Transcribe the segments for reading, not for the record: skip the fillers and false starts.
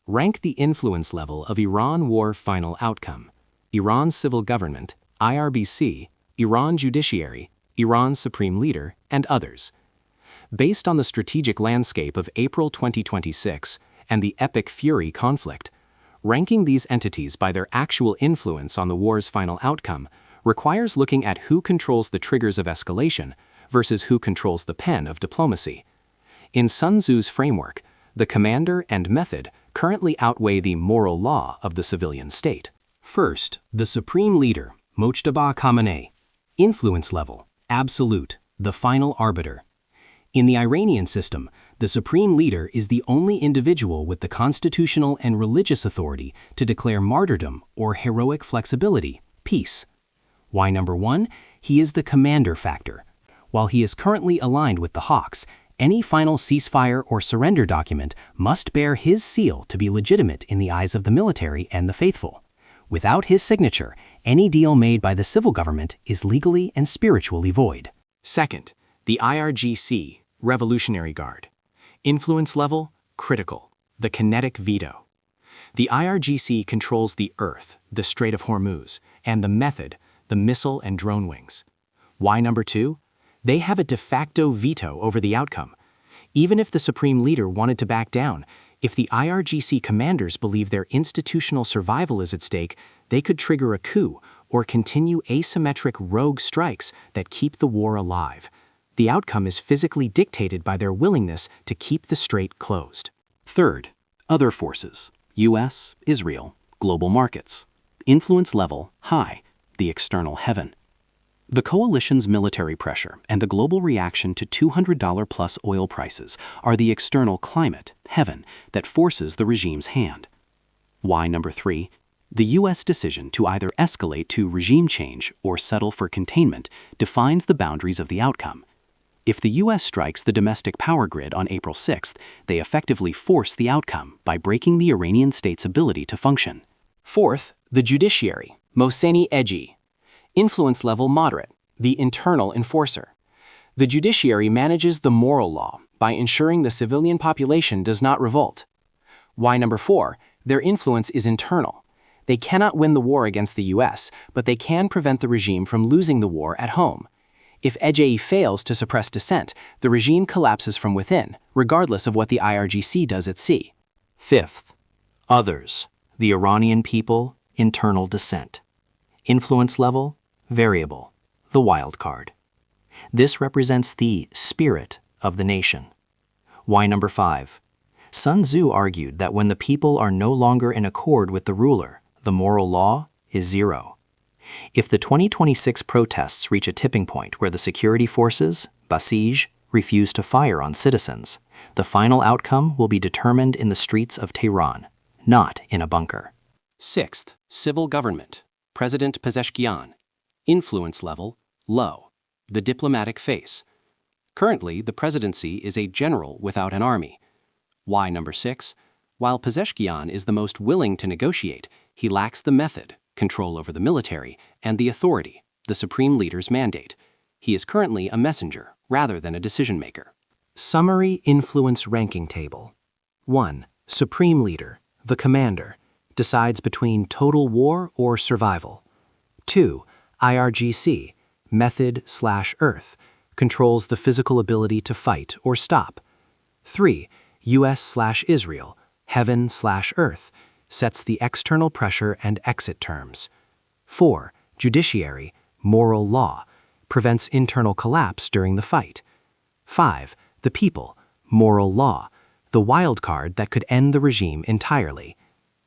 Rank the influence level of Iran war final outcome. Iran civil government, IRBC, Iran Judiciary, Iran Supreme Leader, and others. Based on the strategic landscape of April 2026 and the epic Fury conflict, ranking these entities by their actual influence on the war's final outcome requires looking at who controls the triggers of escalation versus who controls the pen of diplomacy. In Sun Tzu's framework, the commander and method currently outweigh the moral law of the civilian state. First, the supreme leader, Mojtaba Khamenei. Influence level, absolute, the final arbiter. In the Iranian system, the supreme leader is the only individual with the constitutional and religious authority to declare martyrdom or heroic flexibility, peace. Why number 1? He is the commander factor. While he is currently aligned with the Hawks, any final ceasefire or surrender document must bear his seal to be legitimate in the eyes of the military and the faithful. Without his signature, any deal made by the civil government is legally and spiritually void. Second, the IRGC, Revolutionary Guard. Influence level, critical, the kinetic veto. The IRGC controls the Earth, the Strait of Hormuz, and the method, the missile and drone wings. Why number 2? They have a de facto veto over the outcome. Even if the supreme leader wanted to back down, if the IRGC commanders believe their institutional survival is at stake, they could trigger a coup or continue asymmetric rogue strikes that keep the war alive. The outcome is physically dictated by their willingness to keep the strait closed. Third, other forces, US, Israel, global markets. Influence level, high, the external heaven. The coalition's military pressure and the global reaction to $200 plus oil prices are the external climate, heaven, that forces the regime's hand. Why number 3? The U.S. decision to either escalate to regime change or settle for containment defines the boundaries of the outcome. If the U.S. strikes the domestic power grid on April 6th, they effectively force the outcome by breaking the Iranian state's ability to function. Fourth, the judiciary, Mohseni Ejei. Influence level moderate, the internal enforcer. The judiciary manages the moral law by ensuring the civilian population does not revolt. Why number 4? Their influence is internal. They cannot win the war against the US, but they can prevent the regime from losing the war at home. If Ejei fails to suppress dissent, the regime collapses from within, regardless of what the IRGC does at sea. Fifth, others, the Iranian people, internal dissent. Influence level, variable, the wild card. This represents the spirit of the nation. Why number 5? Sun Tzu argued that when the people are no longer in accord with the ruler, the moral law is zero. If the 2026 protests reach a tipping point where the security forces, Basij, refuse to fire on citizens, the final outcome will be determined in the streets of Tehran, not in a bunker. Sixth, civil government, President Pezeshkian. Influence level, low, the diplomatic face. Currently, the presidency is a general without an army. Why number 6? While Pezeshkian is the most willing to negotiate, he lacks the method, control over the military, and the authority, the supreme leader's mandate. He is currently a messenger rather than a decision-maker. Summary influence ranking table. 1. Supreme leader, the commander, decides between total war or survival. 2. IRGC, method/Earth, controls the physical ability to fight or stop. 3. US/Israel, heaven/Earth, sets the external pressure and exit terms. 4. Judiciary, moral law, prevents internal collapse during the fight. 5. The people, moral law, the wild card that could end the regime entirely.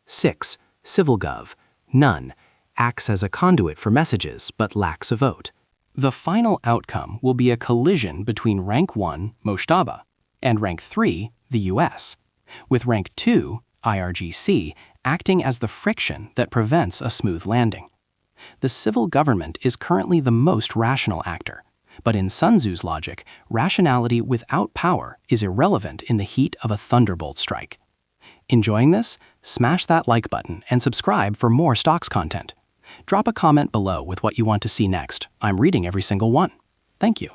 6. Civil Gov, none, acts as a conduit for messages but lacks a vote. The final outcome will be a collision between Rank 1, Mojtaba, and Rank 3, the US, with Rank 2, IRGC, acting as the friction that prevents a smooth landing. The civil government is currently the most rational actor, but in Sun Tzu's logic, rationality without power is irrelevant in the heat of a thunderbolt strike. Enjoying this? Smash that like button and subscribe for more stocks content. Drop a comment below with what you want to see next. I'm reading every single one. Thank you.